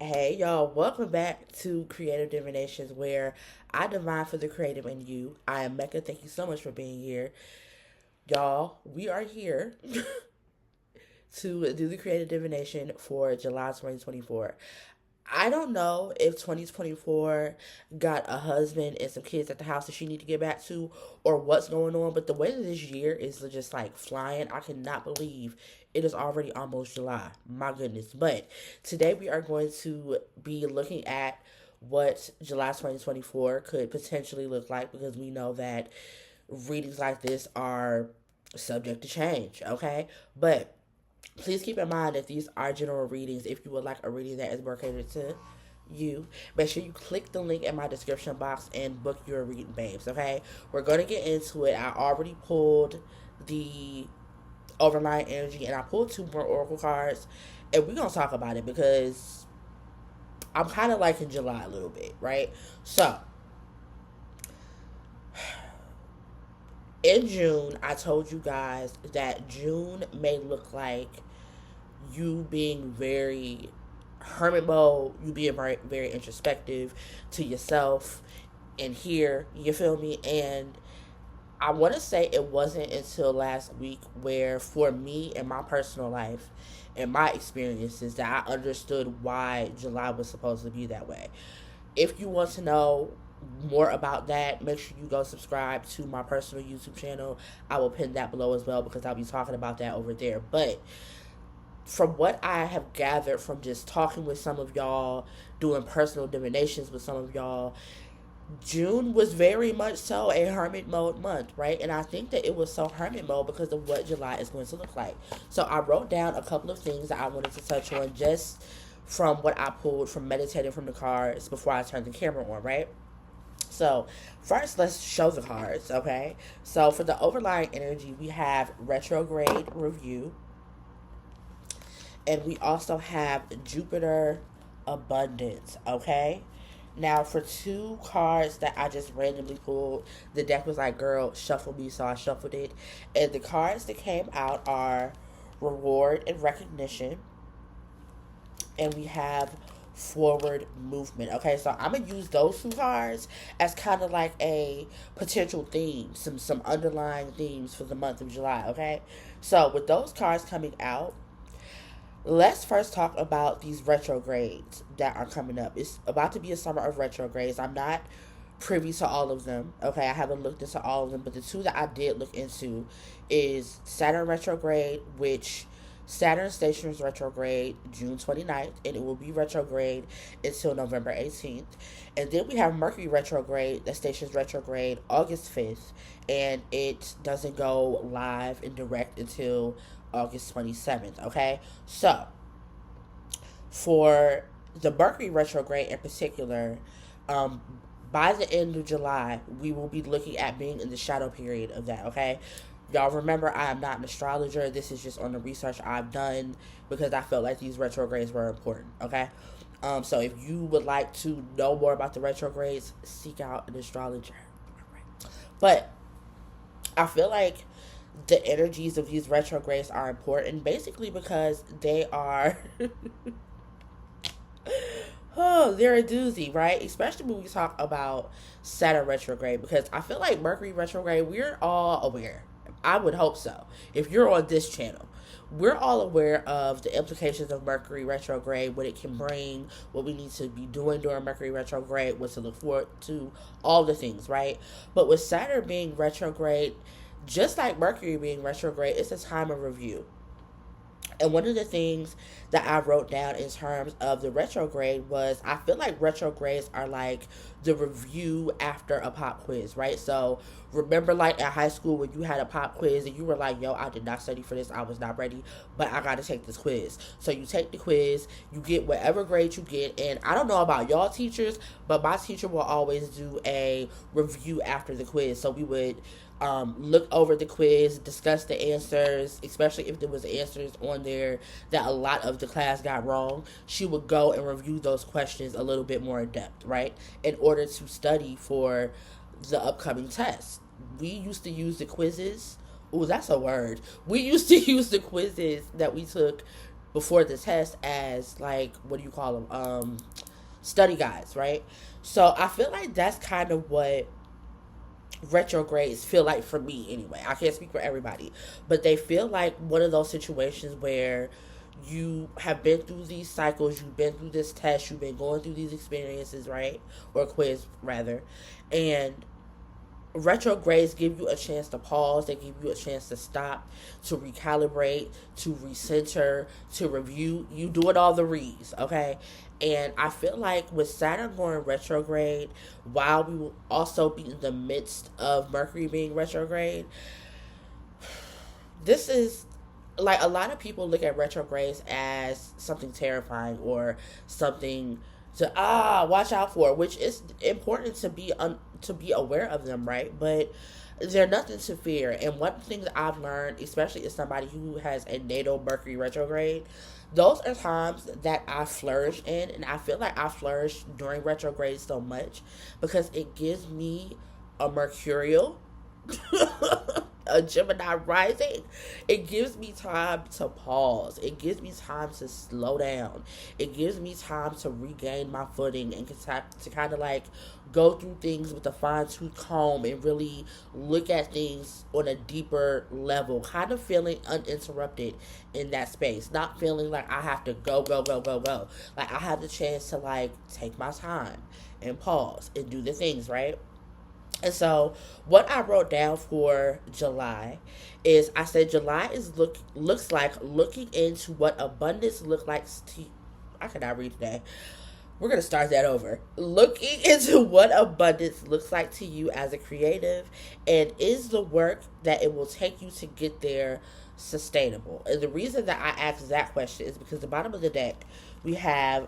Hey y'all, welcome back to Creative Divinations where I divine for the creative in you. I am Mecca. Thank you so much for being here. Y'all, we are here to do the creative divination for July 2024. I don't know if 2024 got a husband and some kids at the house that she need to get back to or what's going on, but the way that this year is just like flying, I cannot believe it is already almost July. My goodness. But today we are going to be looking at what July 2024 could potentially look like because we know that readings like this are subject to change, okay? But please keep in mind that these are general readings. If you would like a reading that is more catered to you, make sure you click the link in my description box and book your reading, babes. Okay, we're gonna get into it. I already pulled the overnight energy, and I pulled two more oracle cards, and we're gonna talk about it because I'm kind of liking July a little bit, right? So in June, I told you guys that June may look like you being very hermit mode, you being very, very introspective to yourself and here, you feel me? And I want to say it wasn't until last week where, for me in my personal life and my experiences, that I understood why July was supposed to be that way. If you want to know more about that, make sure you go subscribe to my personal YouTube channel. I will pin that below as well because I'll be talking about that over there. But from what I have gathered from just talking with some of y'all, doing personal divinations with some of y'all, June was very much so a hermit mode month, right? And I think that it was so hermit mode because of what July is going to look like. So I wrote down a couple of things that I wanted to touch on just from what I pulled from meditating from the cards before I turned the camera on, right? So, first, let's show the cards, okay? So, for the overlying energy, we have retrograde review, and we also have Jupiter abundance, okay? Now, for two cards that I just randomly pulled, the deck was like, girl, shuffle me, so I shuffled it. And the cards that came out are reward and recognition, and we have forward movement. Okay, so I'm gonna use those two cards as kind of like a potential theme, some underlying themes for the month of July. Okay, so with those cards coming out, let's first talk about these retrogrades that are coming up. It's about to be a summer of retrogrades. I'm not privy to all of them. Okay, I haven't looked into all of them, but the two that I did look into is Saturn retrograde, which Saturn stations retrograde June 29th, and it will be retrograde until November 18th. And then we have Mercury retrograde that stations retrograde August 5th, and it doesn't go live and direct until August 27th. Okay, so for the Mercury retrograde in particular, um, by the end of July, we will be looking at being in the shadow period of that, okay? Y'all remember, I am not an astrologer. This is just on the research I've done because I felt like these retrogrades were important, okay? So if you would like to know more about the retrogrades, seek out an astrologer. But I feel like the energies of these retrogrades are important basically because they are oh, they're a doozy, right? Especially when we talk about Saturn retrograde, because I feel like Mercury retrograde, we're all aware. I would hope so. If you're on this channel, we're all aware of the implications of Mercury retrograde, what it can bring, what we need to be doing during Mercury retrograde, what to look forward to, all the things, right? But with Saturn being retrograde, just like Mercury being retrograde, it's a time of review. And one of the things that I wrote down in terms of the retrograde was I feel like retrogrades are like the review after a pop quiz, right? So remember like at high school when you had a pop quiz and you were like, yo, I did not study for this, I was not ready, but I gotta take this quiz. So you take the quiz, you get whatever grade you get, and I don't know about y'all teachers, but my teacher will always do a review after the quiz. So we would look over the quiz, discuss the answers, especially if there was answers on there that a lot of the class got wrong. She would go and review those questions a little bit more in depth, right? In order to study for the upcoming test. We used to use the quizzes. Oh, that's a word. We used to use the quizzes that we took before the test as like, what do you call them? Study guides, right? So I feel like that's kind of what retrogrades feel like for me anyway. I can't speak for everybody, but they feel like one of those situations where you have been through these cycles, you've been through this test, you've been going through these experiences, right? Or quiz rather. And retrogrades give you a chance to pause, they give you a chance to stop, to recalibrate, to recenter, to review. You do it all the reads, okay? And I feel like with Saturn going retrograde, while we will also be in the midst of Mercury being retrograde, this is like a lot of people look at retrogrades as something terrifying or something to watch out for, which is important to be aware of them, right? But they're nothing to fear. And one thing that I've learned, especially as somebody who has a natal Mercury retrograde, those are times that I flourish in, and I feel like I flourish during retrograde so much because it gives me a Mercurial a Gemini rising. It gives me time to pause. It gives me time to slow down. It gives me time to regain my footing and to kind of like go through things with a fine-tooth comb and really look at things on a deeper level, kind of feeling uninterrupted in that space, not feeling like I have to go, go, go, go, go. Like I have the chance to like take my time and pause and do the things, right? And so, what I wrote down for July is I said July looks like looking into what abundance looks like to. I cannot read today. We're gonna start that over. Looking into what abundance looks like to you as a creative, and is the work that it will take you to get there sustainable? And the reason that I asked that question is because the bottom of the deck we have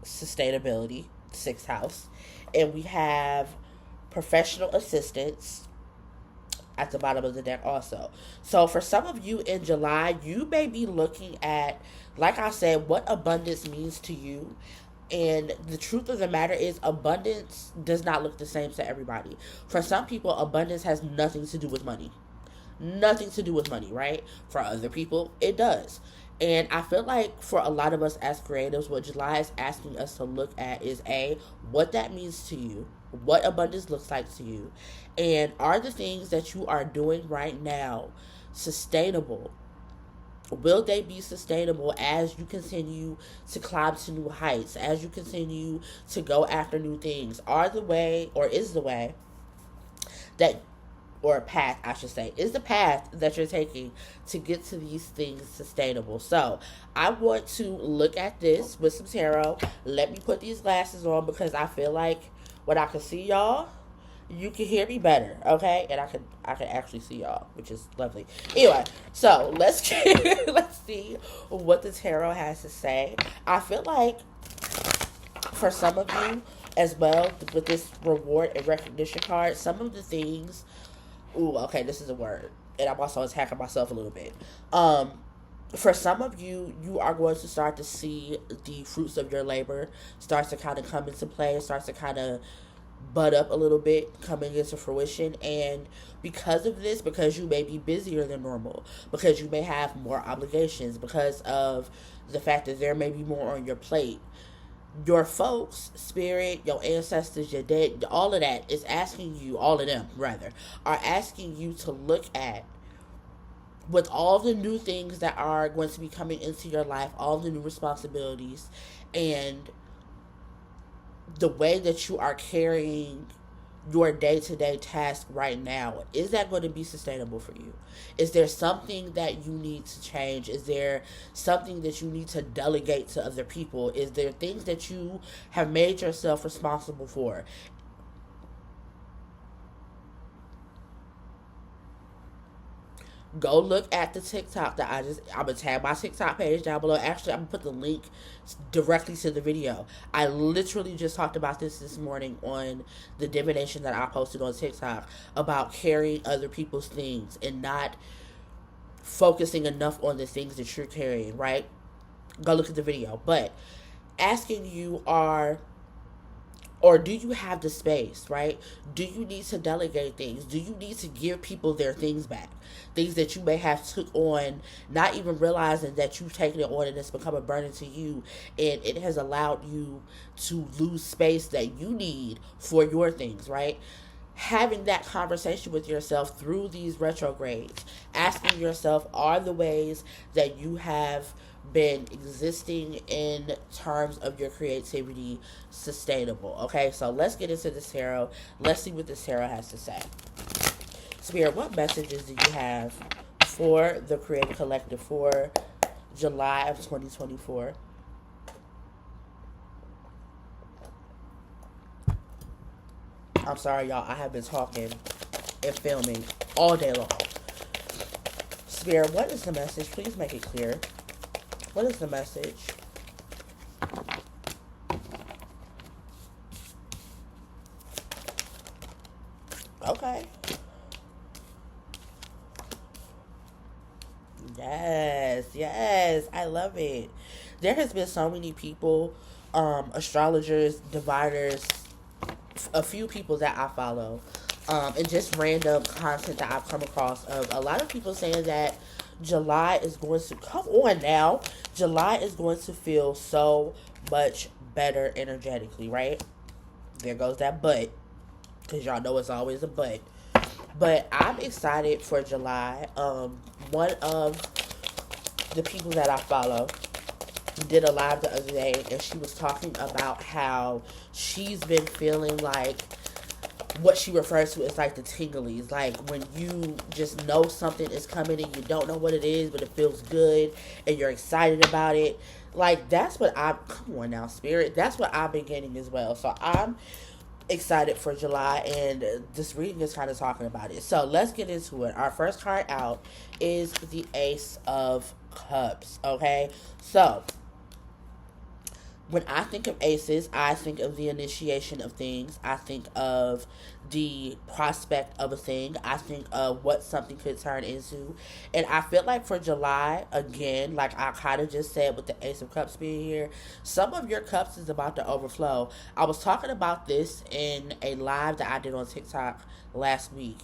sustainability, sixth house, and we have professional assistance at the bottom of the deck also. So for some of you in July, you may be looking at, like I said, what abundance means to you. And the truth of the matter is abundance does not look the same to everybody. For some people, abundance has nothing to do with money. Nothing to do with money, right? For other people, it does. And I feel like for a lot of us as creatives, what July is asking us to look at is what that means to you, what abundance looks like to you, and are the things that you are doing right now sustainable? Will they be sustainable as you continue to climb to new heights, as you continue to go after new things? Is the way that, or path, I should say, is the path that you're taking to get to these things sustainable? So I want to look at this with some tarot. Let me put these glasses on because I feel like when I can see y'all, you can hear me better, okay? And I can actually see y'all, which is lovely. Anyway, so let's see what the tarot has to say. I feel like for some of you as well, with this reward and recognition card, some of the things. Ooh, okay, this is a word, and I'm also attacking myself a little bit. For some of you, you are going to start to see the fruits of your labor start to kind of come into play, starts to kind of bud up a little bit, coming into fruition. And because of this, because you may be busier than normal, because you may have more obligations, because of the fact that there may be more on your plate, your folks, spirit, your ancestors, your dead, all of that is asking you, all of them rather, are asking you to look at, with all the new things that are going to be coming into your life, all the new responsibilities, and the way that you are carrying your day-to-day task right now, is that going to be sustainable for you? Is there something that you need to change? Is there something that you need to delegate to other people? Is there things that you have made yourself responsible for? Go look at the TikTok that I'm going to tag my TikTok page down below. Actually, I'm going to put the link directly to the video. I literally just talked about this morning on the Divination that I posted on TikTok about carrying other people's things and not focusing enough on the things that you're carrying, right? Go look at the video. But asking you are Or do you have the space, right? Do you need to delegate things? Do you need to give people their things back? Things that you may have took on, not even realizing that you've taken it on and it's become a burden to you, and it has allowed you to lose space that you need for your things, right? Having that conversation with yourself through these retrogrades, asking yourself, are the ways that you have been existing in terms of your creativity sustainable? Okay, so let's get into this tarot. Let's see what this tarot has to say. Spirit, what messages do you have for the Creative Collective for July of 2024? I'm sorry, y'all. I have been talking and filming all day long. Spirit, what is the message? Please make it clear. What is the message? Okay. Yes, yes. I love it. There has been so many people, astrologers, diviners, a few people that I follow, and just random content that I've come across of a lot of people saying that July is going to come on now. July is going to feel so much better energetically, right? There goes that but, because y'all know it's always a but. But I'm excited for July. One of the people that I follow did a live the other day, and she was talking about how she's been feeling like what she refers to as like the tinglies, like when you just know something is coming and you don't know what it is, but it feels good and you're excited about it. Like that's what come on now, Spirit, that's what I've been getting as well. So I'm excited for July, and this reading is kind of talking about it. So let's get into it. Our first card out is the Ace of Cups. Okay, so when I think of aces, I think of the initiation of things. I think of the prospect of a thing. I think of what something could turn into. And I feel like for July, again, like I kind of just said with the Ace of Cups being here, some of your cups is about to overflow. I was talking about this in a live that I did on TikTok last week.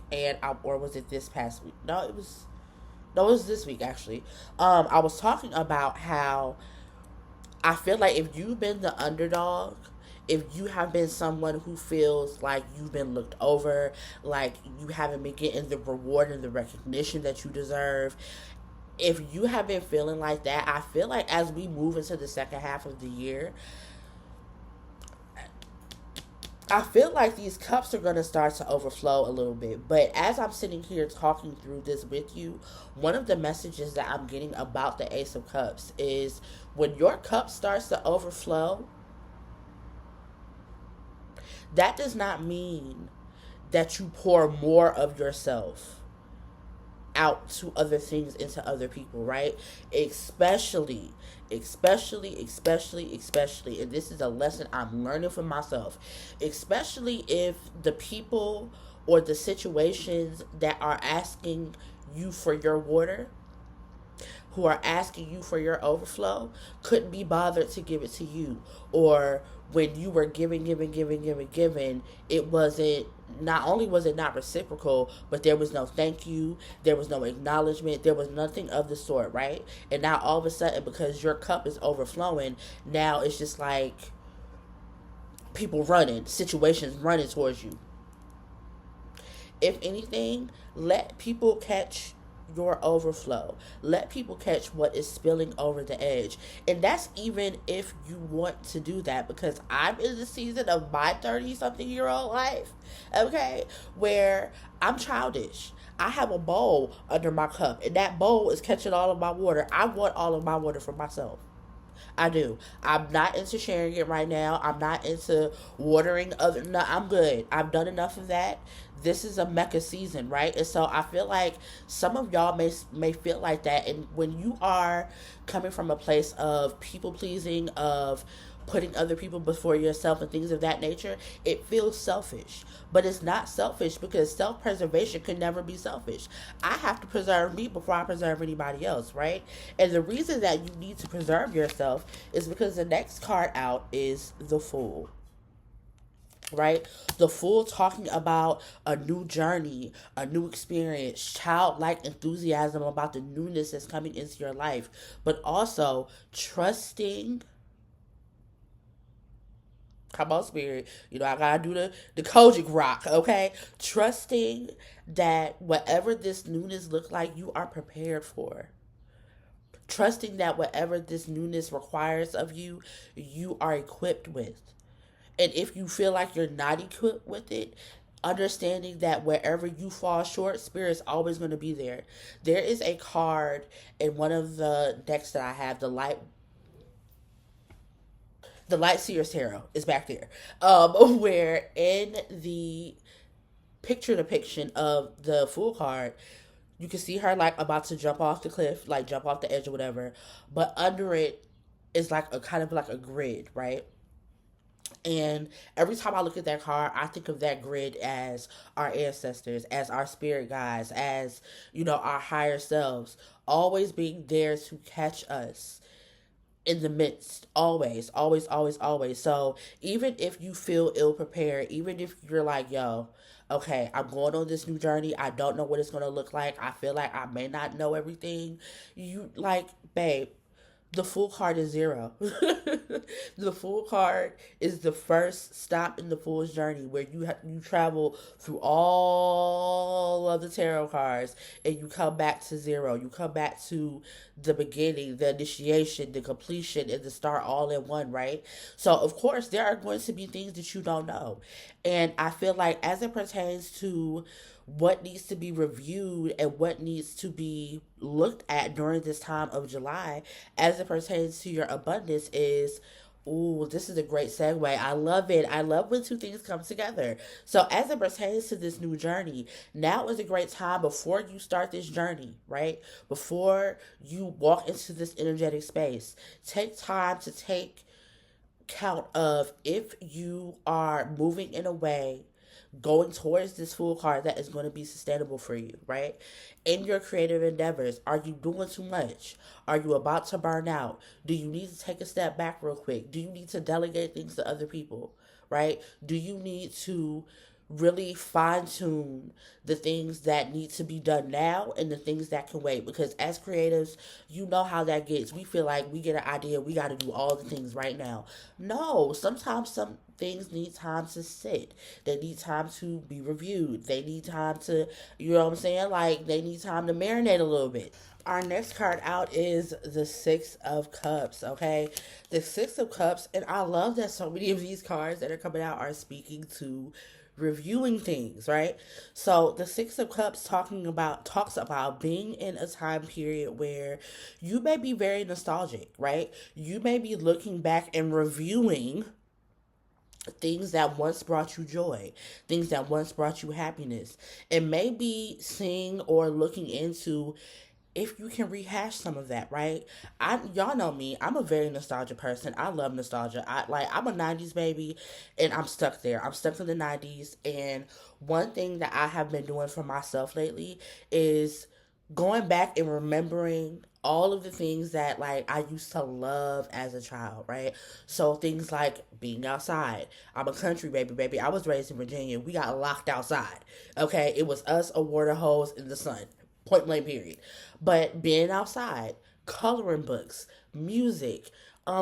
Or was it this past week? No, it was this week actually. I was talking about how I feel like if you've been the underdog, if you have been someone who feels like you've been looked over, like you haven't been getting the reward and the recognition that you deserve, if you have been feeling like that, I feel like as we move into the second half of the year, I feel like these cups are going to start to overflow a little bit. But as I'm sitting here talking through this with you, one of the messages that I'm getting about the Ace of Cups is when your cup starts to overflow, that does not mean that you pour more of yourself out to other things, into other people, right? Especially, and this is a lesson I'm learning for myself, especially if the people or the situations that are asking you for your water, who are asking you for your overflow, couldn't be bothered to give it to you. Or when you were giving, it wasn't, not only was it not reciprocal, but there was no thank you, there was no acknowledgement, there was nothing of the sort, right? And now all of a sudden, because your cup is overflowing, now it's just like people running, situations running towards you. If anything, let people catch your overflow. Let people catch what is spilling over the edge. And that's even if you want to do that, because I'm in the season of my 30-something-year-old life, okay, where I'm childish. I have a bowl under my cup, and that bowl is catching all of my water. I want all of my water for myself. I do. I'm not into sharing it right now. I'm not into watering other. No, I'm good. I've done enough of that. This is a Mecca season, right? And so I feel like some of y'all may feel like that. And when you are coming from a place of people pleasing, of putting other people before yourself and things of that nature, it feels selfish. But it's not selfish, because self-preservation can never be selfish. I have to preserve me before I preserve anybody else, right? And the reason that you need to preserve yourself is because the next card out is the Fool. right? The Fool talking about a new journey, a new experience, childlike enthusiasm about the newness that's coming into your life, but also trusting. Come on, spirit. I gotta do the Kojic rock, okay? Trusting that whatever this newness looks like, you are prepared for. Trusting that whatever this newness requires of you, you are equipped with. And if you feel like you're not equipped with it, understanding that wherever you fall short, spirit's always going to be there. There is a card in one of the decks that I have, the Light Seer's Tarot is back there. Where in the picture depiction of the Fool card, you can see her like about to jump off the cliff, like jump off the edge or whatever, but under it is like a kind of like a grid, right? And every time I look at that card, I think of that grid as our ancestors, as our spirit guides, as, our higher selves, always being there to catch us in the midst. Always, always, always, always. So even if you feel ill prepared, even if you're like, yo, okay, I'm going on this new journey. I don't know what it's going to look like. I feel like I may not know everything. You, like, babe, the Fool card is zero. The Fool card is the first stop in the Fool's journey, where you travel through all of the tarot cards and you come back to zero. You come back to the beginning, the initiation, the completion, and the start all in one, right? So of course there are going to be things that you don't know. And I feel like as it pertains to what needs to be reviewed and what needs to be looked at during this time of July as it pertains to your abundance is, ooh, this is a great segue. I love it. I love when two things come together. So as it pertains to this new journey, now is a great time before you start this journey, right? Before you walk into this energetic space, take time to take count of if you are moving in a way going towards this Fool card that is going to be sustainable for you, right? In your creative endeavors, are you doing too much? Are you about to burn out? Do you need to take a step back real quick? Do you need to delegate things to other people, right? Do you need to really fine tune the things that need to be done now and the things that can wait? Because as creatives, you know how that gets. We feel like we get an idea, we got to do all the things right now. No, sometimes some things need time to sit. They need time to be reviewed. They need time to, you know what I'm saying? Like, they need time to marinate a little bit. Our next card out is the Six of Cups, okay? The Six of Cups, and I love that so many of these cards that are coming out are speaking to reviewing things, right? So the Six of Cups talks about being in a time period where you may be very nostalgic, right? You may be looking back and reviewing things that once brought you joy, things that once brought you happiness, and maybe seeing or looking into if you can rehash some of that, right? Y'all know me. I'm a very nostalgic person. I love nostalgia. I'm a 90s baby and I'm stuck there. I'm stuck in the 90s, and one thing that I have been doing for myself lately is going back and remembering all of the things that like I used to love as a child, right? So things like being outside. I'm a country baby. I was raised in Virginia. We got locked outside. Okay, it was us, a water hose, in the sun. Point blank period. But being outside, coloring books, music,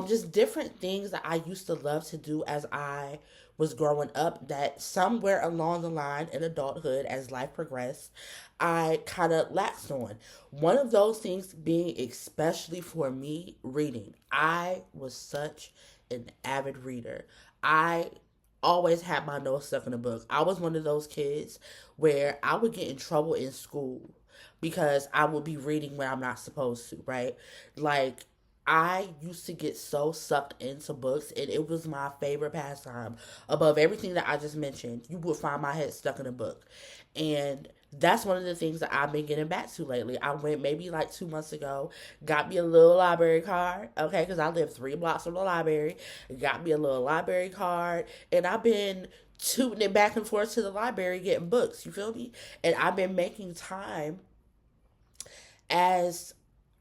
just different things that I used to love to do as I was growing up, that somewhere along the line in adulthood, as life progressed, I kind of lapsed on. One of those things being, especially for me, reading. I was such an avid reader. I always had my nose stuck in a book. I was one of those kids where I would get in trouble in school because I would be reading when I'm not supposed to, right? Like, I used to get so sucked into books, and it was my favorite pastime. Above everything that I just mentioned, you would find my head stuck in a book. And that's one of the things that I've been getting back to lately. I went maybe like 2 months ago, got me a little library card, okay, because I live 3 blocks from the library, got me a little library card, and I've been tooting it back and forth to the library getting books, you feel me? And I've been making time as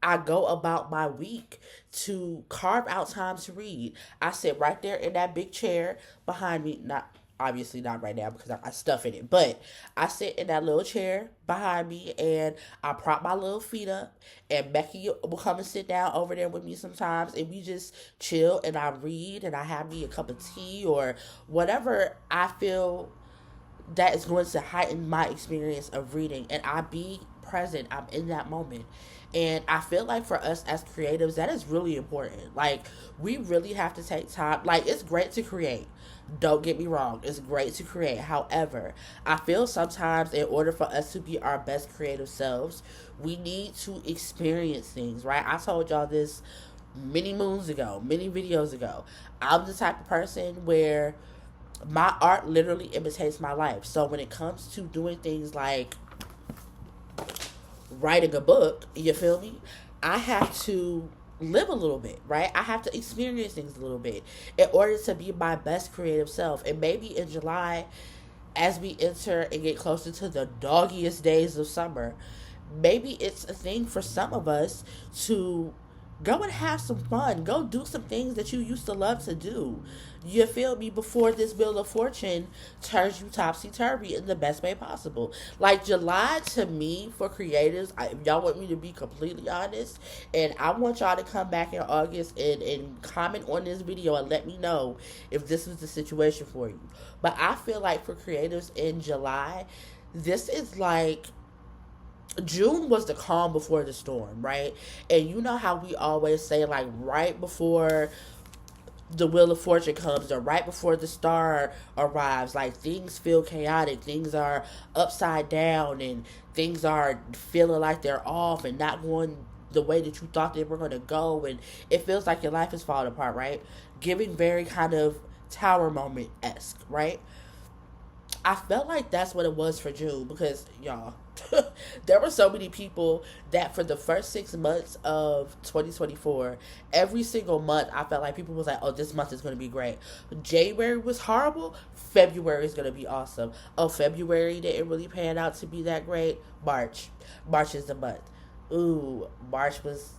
I go about my week to carve out time to read. I sit right there in that big chair behind me, not Obviously not right now because I got stuff in it. But I sit in that little chair behind me and I prop my little feet up. And Becky will come and sit down over there with me sometimes. And we just chill and I read and I have me a cup of tea or whatever I feel that is going to heighten my experience of reading. And I be present. I'm in that moment. And I feel like for us as creatives, that is really important. Like, we really have to take time. Like, it's great to create. Don't get me wrong. It's great to create. However, I feel sometimes in order for us to be our best creative selves, we need to experience things, right? I told y'all this many moons ago, many videos ago. I'm the type of person where my art literally imitates my life. So when it comes to doing things like writing a book, you feel me? I have to live a little bit, right? I have to experience things a little bit in order to be my best creative self. And maybe in July, as we enter and get closer to the doggiest days of summer, maybe it's a thing for some of us to go and have some fun. Go do some things that you used to love to do. You feel me? Before this Wheel of Fortune turns you topsy turvy in the best way possible. Like, July to me for creatives, if y'all want me to be completely honest, and I want y'all to come back in August and comment on this video and let me know if this is the situation for you. But I feel like for creatives in July, this is like June was the calm before the storm, right? And you know how we always say, like, right before the Wheel of Fortune comes or right before the star arrives, like, things feel chaotic, things are upside down, and things are feeling like they're off and not going the way that you thought they were going to go, and it feels like your life is falling apart, right? Giving very kind of Tower Moment-esque, right? I felt like that's what it was for June because, y'all, there were so many people that for the first 6 months of 2024, every single month, I felt like people was like, oh, this month is going to be great. January was horrible. February is going to be awesome. Oh, February didn't really pan out to be that great. March is the month. Ooh, March was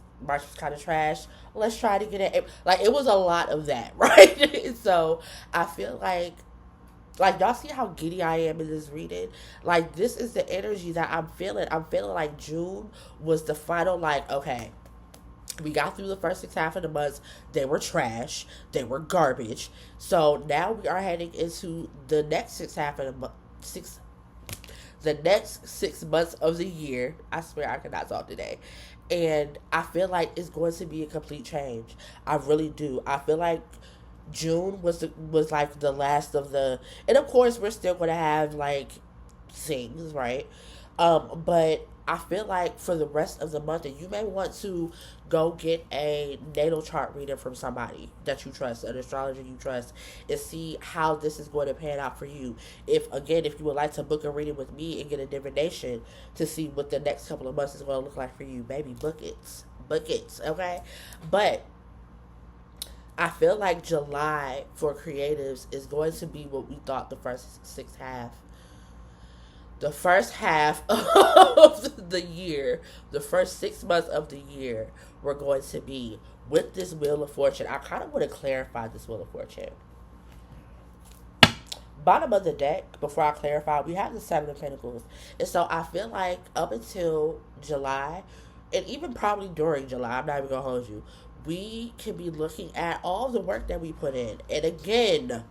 kind of trash. Let's try to get it. Like, it was a lot of that, right? So I feel like, y'all see how giddy I am in this reading? Like, this is the energy that I'm feeling. I'm feeling like June was the final, like, okay, we got through the first six half of the months. They were trash. They were garbage. So now we are heading into the next six half of the month. The next 6 months of the year. I swear I cannot talk today. And I feel like it's going to be a complete change. I really do. I feel like June was like the last of the, and of course we're still gonna have like things, right? But I feel like for the rest of the month, and you may want to go get a natal chart reading from somebody that you trust, an astrologer you trust, and see how this is going to pan out for you. If you would like to book a reading with me and get a divination to see what the next couple of months is going to look like for you, baby, book it, okay? But I feel like July for creatives is going to be what we thought the first half of the year, the first 6 months of the year were going to be with this Wheel of Fortune. I kind of want to clarify this Wheel of Fortune. Bottom of the deck, before I clarify, we have the Seven of Pentacles. And so I feel like up until July, and even probably during July, I'm not even going to hold you, we can be looking at all the work that we put in. And again,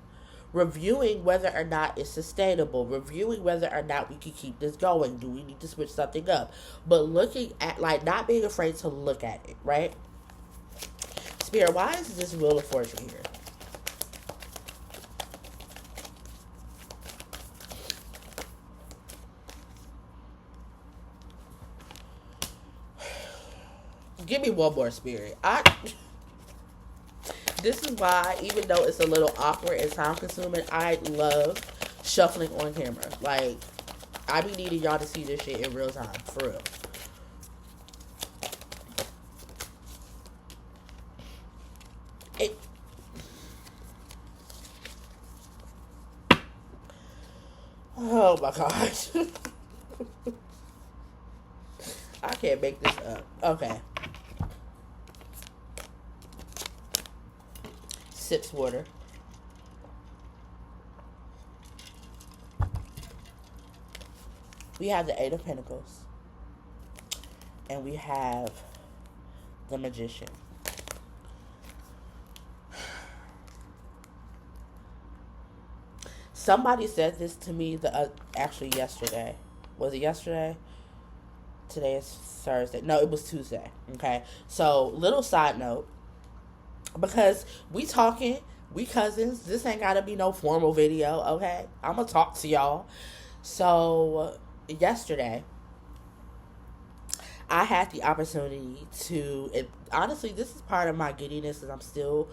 reviewing whether or not it's sustainable, reviewing whether or not we can keep this going. Do we need to switch something up? But looking at, like, not being afraid to look at it, right? Spirit, why is this Wheel of Fortune here? Give me one more, Spirit. This is why, even though it's a little awkward and time consuming, I love shuffling on camera. Like, I be needing y'all to see this shit in real time, for real. Oh my gosh. I can't make this up. Okay. Sips water. We have the Eight of Pentacles, and we have the Magician. Somebody said this to me actually yesterday. Was it yesterday? Today is Thursday. No, it was Tuesday. Okay. So, little side note, because we talking, we cousins. This ain't gotta be no formal video. Okay, I'm gonna talk to y'all. So, yesterday, I had the opportunity to. Honestly, this is part of my giddiness, because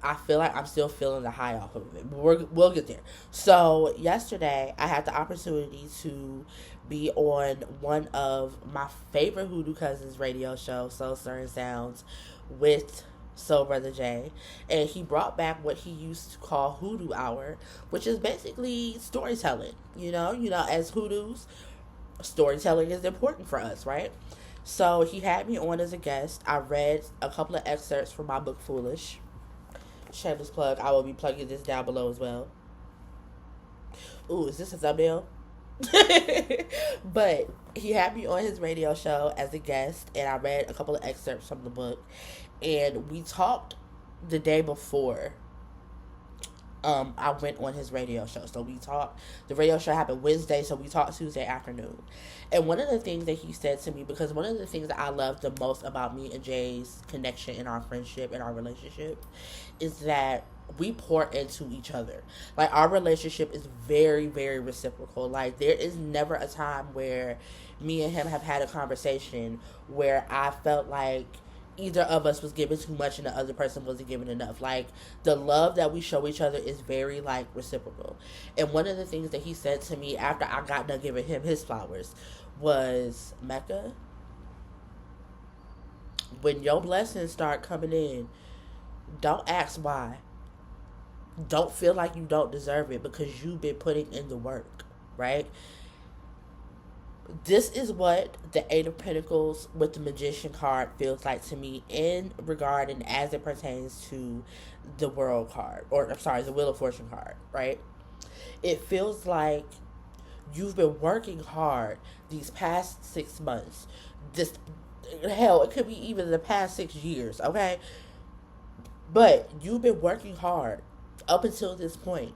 I feel like I'm still feeling the high off of it. We'll get there. So yesterday, I had the opportunity to be on one of my favorite Hoodoo Cousins radio shows, Soul Stirring Sounds, with Soul Brother Jay, and he brought back what he used to call Hoodoo Hour, which is basically storytelling. As Hoodoos, storytelling is important for us, right? So he had me on as a guest. I read a couple of excerpts from my book Foolish. Shameless plug. I will be plugging this down below as well. Ooh, is this a thumbnail? But he had me on his radio show as a guest, and I read a couple of excerpts from the book. And we talked the day before I went on his radio show. So we talked, the radio show happened Wednesday, so we talked Tuesday afternoon. And one of the things that he said to me, because one of the things that I love the most about me and Jay's connection in our friendship and our relationship is that we pour into each other. Like, our relationship is very, very reciprocal. Like, there is never a time where me and him have had a conversation where I felt like either of us was giving too much and the other person wasn't giving enough. Like, the love that we show each other is very, like, reciprocal. And one of the things that he said to me after I got done giving him his flowers was, Mecca, when your blessings start coming in, don't ask why. Don't feel like you don't deserve it, because you've been putting in the work, right? This is what the Eight of Pentacles with the Magician card feels like to me in regard and as it pertains to the World card, or I'm sorry, the Wheel of Fortune card, right? It feels like you've been working hard these past 6 months. Hell, it could be even the past 6 years, okay? But you've been working hard up until this point.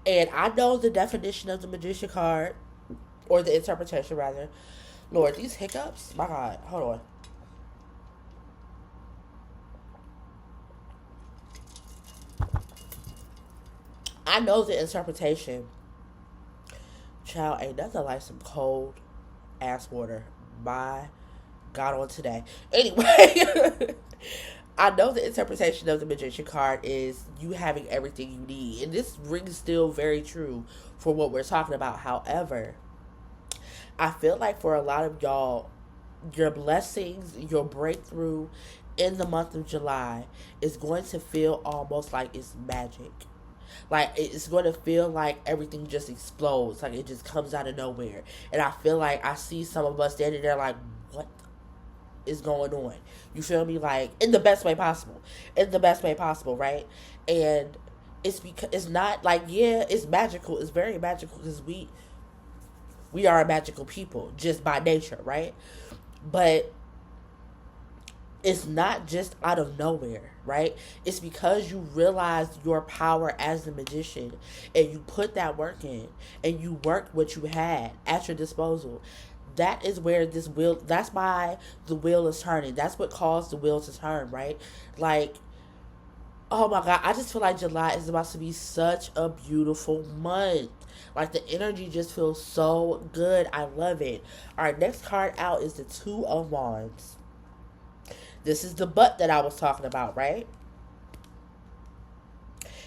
And I know the definition of the Magician card, or the interpretation, rather. Lord, these hiccups, my God, hold on. I know the interpretation. Child, ain't nothing like some cold ass water. My God, on today. Anyway, I know the interpretation of the Magician card is you having everything you need. And this rings still very true for what we're talking about. However, I feel like for a lot of y'all, your blessings, your breakthrough in the month of July is going to feel almost like it's magic. Like, it's going to feel like everything just explodes. Like, it just comes out of nowhere. And I feel like I see some of us standing there like, what is going on? You feel me? Like, in the best way possible. In the best way possible, right? And it's because it's not like, yeah, it's magical. It's very magical because we are a magical people just by nature, right? But it's not just out of nowhere, right? It's because you realize your power as a magician and you put that work in and you worked what you had at your disposal. That is where that's why the wheel is turning. That's what caused the wheel to turn, right? Like, oh my God, I just feel like July is about to be such a beautiful month. Like, the energy just feels so good. I love it. All right, next card out is the Two of Wands. This is the butt that I was talking about, right?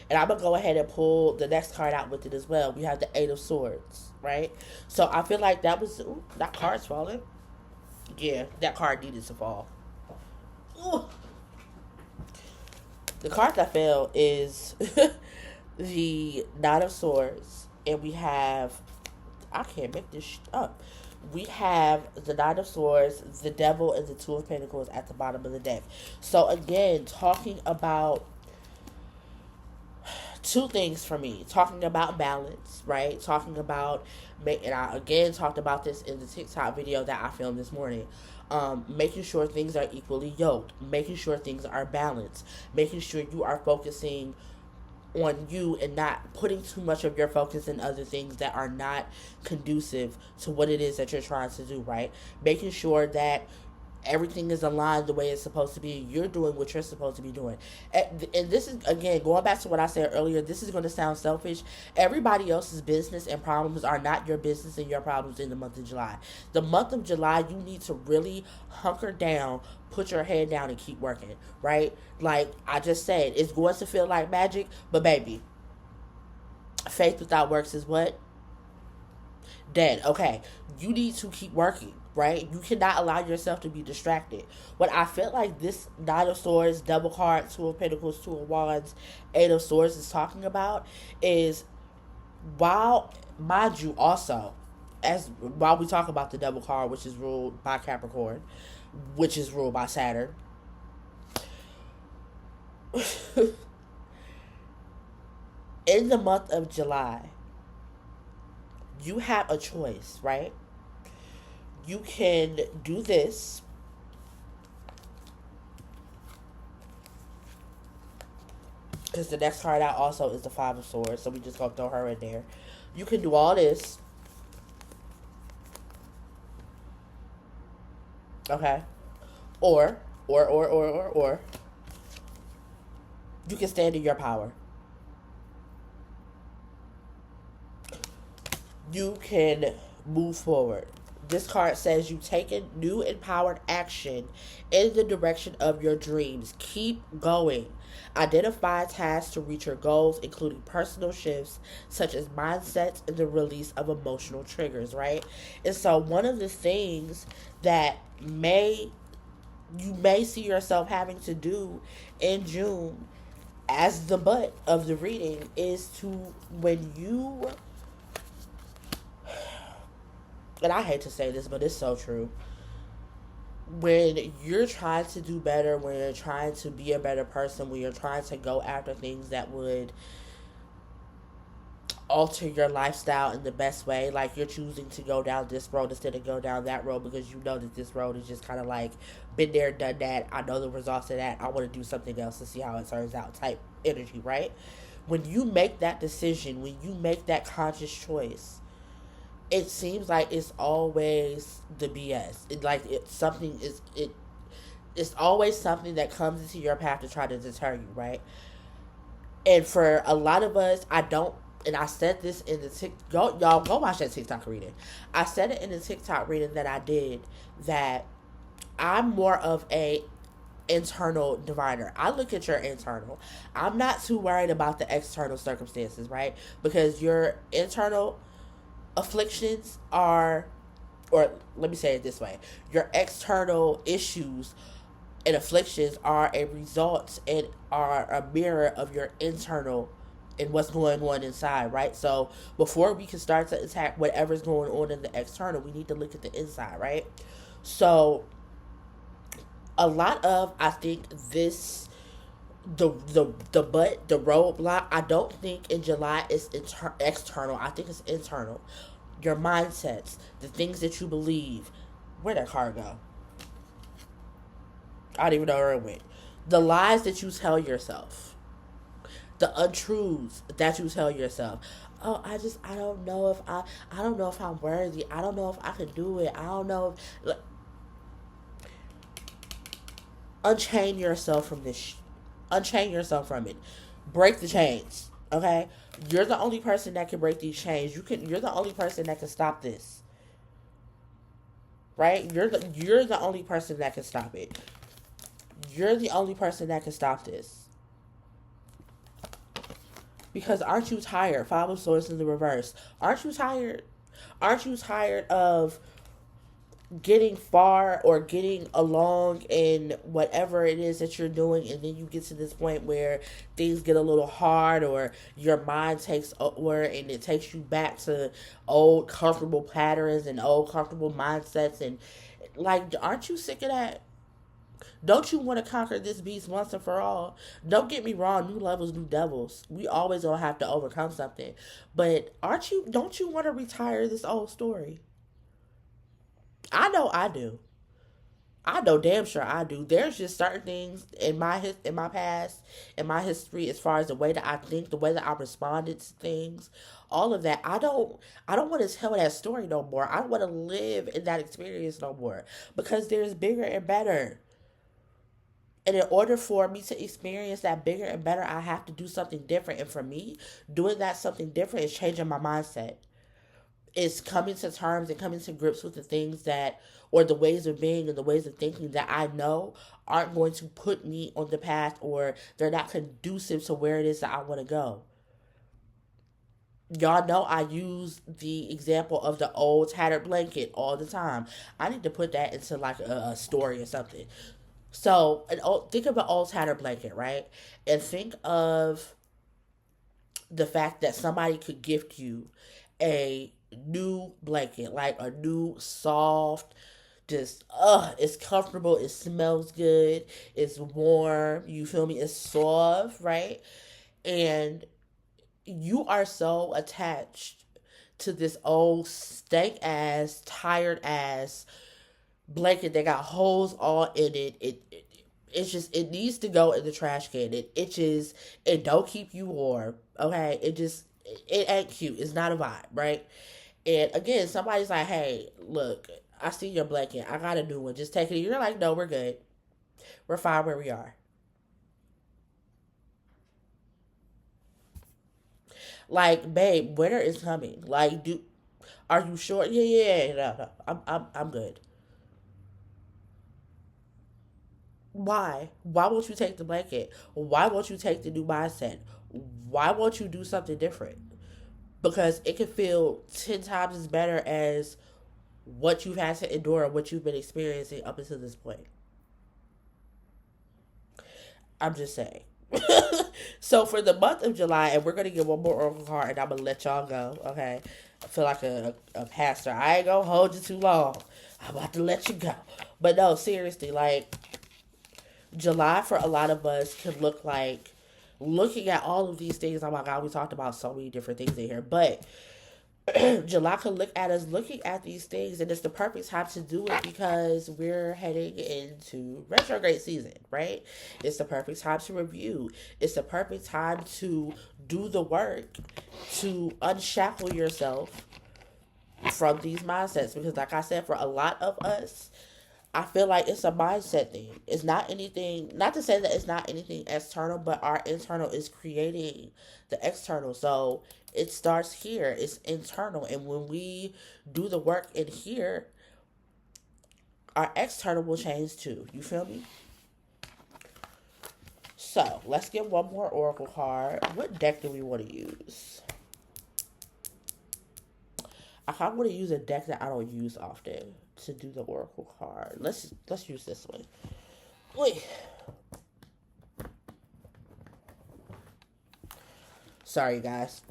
And I'm going to go ahead and pull the next card out with it as well. We have the Eight of Swords, right? So I feel like that was... Ooh, that card's falling. Yeah, that card needed to fall. Ooh. The card that fell is the Nine of Swords. And we have... I can't make this up. We have the Nine of Swords, the Devil, and the Two of Pentacles at the bottom of the deck. So again, talking about two things for me. Talking about balance, right? Talking about, and I again talked about this in the TikTok video that I filmed this morning. Making sure things are equally yoked, making sure things are balanced, making sure you are focusing on you and not putting too much of your focus in other things that are not conducive to what it is that you're trying to do, right? Making sure that everything is aligned the way it's supposed to be. You're doing what you're supposed to be doing. And this is, again, going back to what I said earlier, this is going to sound selfish. Everybody else's business and problems are not your business and your problems in the month of July. The month of July, you need to really hunker down, put your head down, and keep working, right? Like I just said, it's going to feel like magic, but baby, faith without works is what? Dead. Okay, you need to keep working, right? You cannot allow yourself to be distracted. What I feel like this Nine of Swords, double card, Two of Pentacles, Two of Wands, Eight of Swords is talking about is, while, mind you, also, while we talk about the double card, which is ruled by Capricorn, which is ruled by Saturn, in the month of July, you have a choice, right? You can do this, because the next card out also is the Five of Swords, so we just gonna throw her in there. You can do all this, okay? Or you can stand in your power. You can move forward. This card says you've taken new empowered action in the direction of your dreams. Keep going. Identify tasks to reach your goals, including personal shifts such as mindsets and the release of emotional triggers, right? And so one of the things that you may see yourself having to do in June as the butt of the reading is to, when you, and I hate to say this, but it's so true. When you're trying to do better, when you're trying to be a better person, when you're trying to go after things that would alter your lifestyle in the best way, like you're choosing to go down this road instead of go down that road because you know that this road is just kind of like been there, done that. I know the results of that. I want to do something else to see how it turns out type energy, right? When you make that decision, when you make that conscious choice, it seems like it's always the BS. It's always something that comes into your path to try to deter you, right? And for a lot of us, and I said this in the y'all go watch that TikTok reading. I said it in the TikTok reading that I did, that I'm more of a internal diviner. I look at your internal. I'm not too worried about the external circumstances, right? Because your internal afflictions are, or let me say it this way, your external issues and afflictions are a result and are a mirror of your internal and what's going on inside, right? So before we can start to attack whatever's going on in the external, we need to look at the inside, right? So a lot of, I think, this, the roadblock, I don't think in July is external. I think it's internal. Your mindsets, the things that you believe. Where'd that card go? I don't even know where it went. The lies that you tell yourself. The untruths that you tell yourself. Oh, I don't know if I'm worthy. I don't know if I can do it. I don't know if, unchain yourself from this. Unchain yourself from it. Break the chains. Okay? You're the only person that can break these chains. You're the only person that can stop this. Right? You're the only person that can stop it. You're the only person that can stop this. Because aren't you tired? Five of Swords in the reverse. Aren't you tired? Aren't you tired of getting far or getting along in whatever it is that you're doing, and then you get to this point where things get a little hard, or your mind takes over and it takes you back to old comfortable patterns and old comfortable mindsets, and like, aren't you sick of that? Don't you want to conquer this beast once and for all? Don't get me wrong, new levels, new devils. We always gonna have to overcome something. But don't you want to retire this old story? I know I do. I know damn sure I do. There's just certain things in in my past, in my history, as far as the way that I think, the way that I responded to things, all of that. I don't want to tell that story no more. I don't want to live in that experience no more because there's bigger and better. And in order for me to experience that bigger and better, I have to do something different. And for me, doing that something different is changing my mindset. It's coming to terms and coming to grips with the things that, or the ways of being and the ways of thinking that I know aren't going to put me on the path, or they're not conducive to where it is that I want to go. Y'all know I use the example of the old tattered blanket all the time. I need to put that into like a story or something. So, think of an old tattered blanket, right? And think of the fact that somebody could gift you a new blanket, like a new soft, just it's comfortable, it smells good, it's warm, you feel me, it's soft, right? And you are so attached to this old stank ass, tired ass blanket that got holes all in it. It's just, it needs to go in the trash can. It itches. It don't keep you warm. Okay, it ain't cute. It's not a vibe, right? And again, somebody's like, "Hey, look, I see your blanket. I got a new one. Just take it." You're like, "No, we're good. We're fine where we are." Like, babe, winter is coming. Like, are you sure? Yeah, yeah, yeah. No, no. I'm good. Why? Why won't you take the blanket? Why won't you take the new mindset? Why won't you do something different? Because it can feel 10 times as better as what you've had to endure and what you've been experiencing up until this point. I'm just saying. So for the month of July, and we're gonna get one more oracle card, and I'm gonna let y'all go. Okay, I feel like a pastor. I ain't gonna hold you too long. I'm about to let you go. But no, seriously, like July for a lot of us can look like looking at all of these things. Oh my God, we talked about so many different things in here, but July could look at us looking at these things, and it's the perfect time to do it because we're heading into retrograde season, right? It's the perfect time to review. It's the perfect time to do the work to unshackle yourself from these mindsets because, like I said, for a lot of us, I feel like it's a mindset thing. It's not anything, not to say that it's not anything external, but our internal is creating the external. So it starts here, it's internal. And when we do the work in here, our external will change too. You feel me? So let's get one more oracle card. What deck do we want to use? I kind of want to use a deck that I don't use often to do the oracle card. Let's use this one. Wait. Sorry, guys.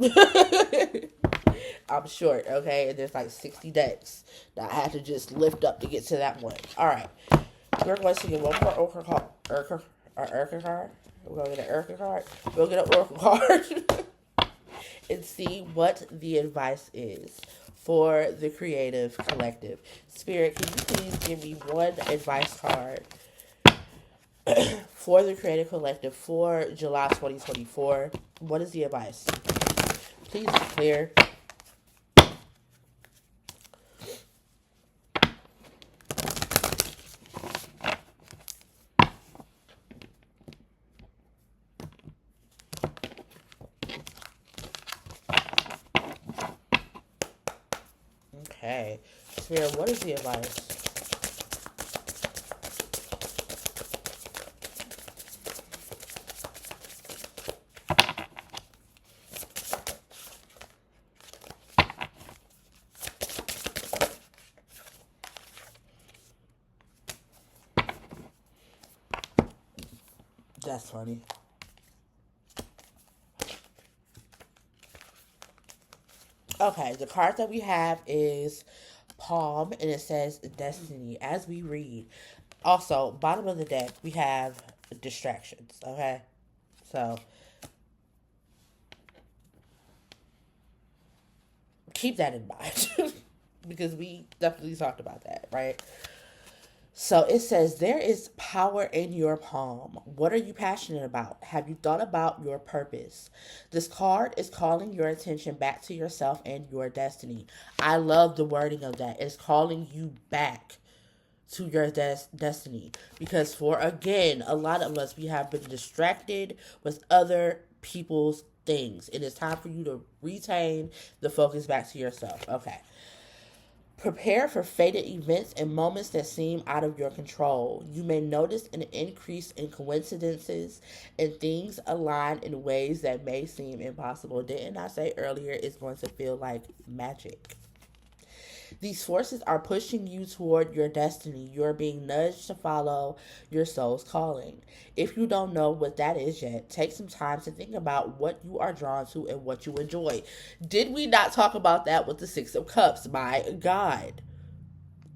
I'm short, okay? And there's like 60 decks that I had to just lift up to get to that one. All right. We're going to get one more oracle card. Oracle card. We're going to get an oracle card. We'll get an oracle card and see what the advice is for the creative collective. Spirit, can you please give me one advice card for the creative collective for July 2024? What is the advice? Please be clear. Okay. Spirit, what is the advice? That's funny. Okay, the card that we have is Palm, and it says Destiny. As we read, Also, bottom of the deck, we have distractions, okay? So, keep that in mind because we definitely talked about that, right? So it says, there is power in your palm. What are you passionate about? Have you thought about your purpose? This card is calling your attention back to yourself and your destiny. I love the wording of that. It's calling you back to your destiny. Because for, again, a lot of us, we have been distracted with other people's things. It is time for you to retain the focus back to yourself. Okay. Prepare for fated events and moments that seem out of your control. You may notice an increase in coincidences and things align in ways that may seem impossible. Didn't I say earlier it's going to feel like magic? These forces are pushing you toward your destiny. You're being nudged to follow your soul's calling. If you don't know what that is yet, take some time to think about what you are drawn to and what you enjoy. Did we not talk about that with the Six of Cups? My God.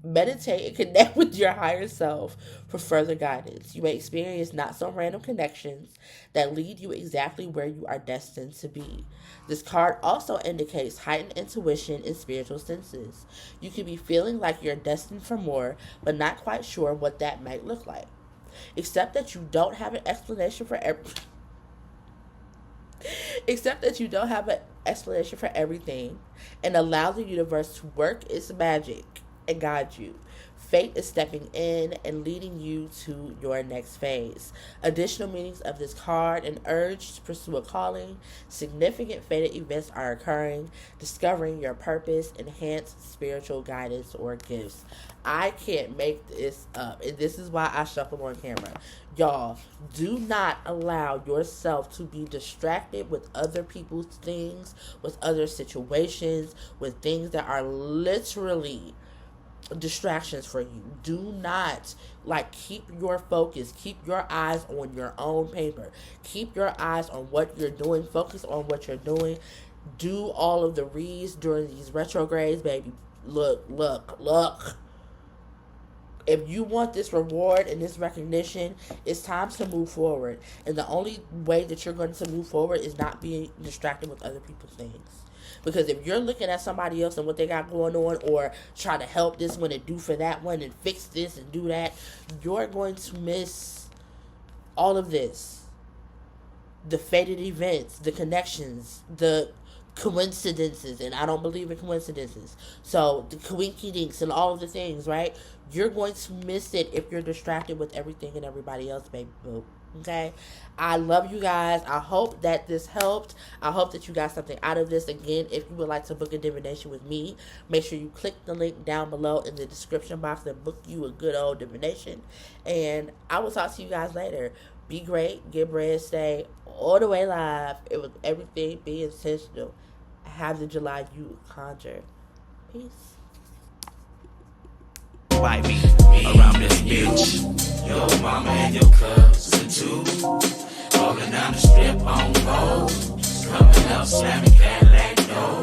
Meditate and connect with your higher self for further guidance. You may experience not so random connections that lead you exactly where you are destined to be. This card also indicates heightened intuition and spiritual senses. You could be feeling like you're destined for more, but not quite sure what that might look like. Accept that you don't have an explanation for everything, and allow the universe to work its magic and guide you. Fate is stepping in and leading you to your next phase. Additional meanings of this card: an urge to pursue a calling, significant fated events are occurring, discovering your purpose, enhanced spiritual guidance or gifts. I can't make this up, and this is why I shuffle on camera. Y'all, do not allow yourself to be distracted with other people's things, with other situations, with things that are literally distractions for you. Do not, keep your focus, keep your eyes on your own paper, keep your eyes on what you're doing, focus on what you're doing. Do all of the reads during these retrogrades, baby. Look. If you want this reward and this recognition, it's time to move forward. And the only way that you're going to move forward is not being distracted with other people's things. Because if you're looking at somebody else and what they got going on, or try to help this one and do for that one and fix this and do that, you're going to miss all of this. The fated events, the connections, the coincidences, and I don't believe in coincidences. So the coinky dinks and all of the things, right? You're going to miss it if you're distracted with everything and everybody else, baby boo. Okay, I love you guys. I hope that this helped. I hope that you got something out of this. Again, if you would like to book a divination with me, make sure you click the link down below in the description box and book you a good old divination. And I will talk to you guys later. Be great, get bread, stay all the way live. It was everything. Be intentional. Have the July you conjure. Peace. Fight me around this bitch. Your mama and your cousin too. Rolling down the strip on gold. Coming up, slamming Cadillac, no.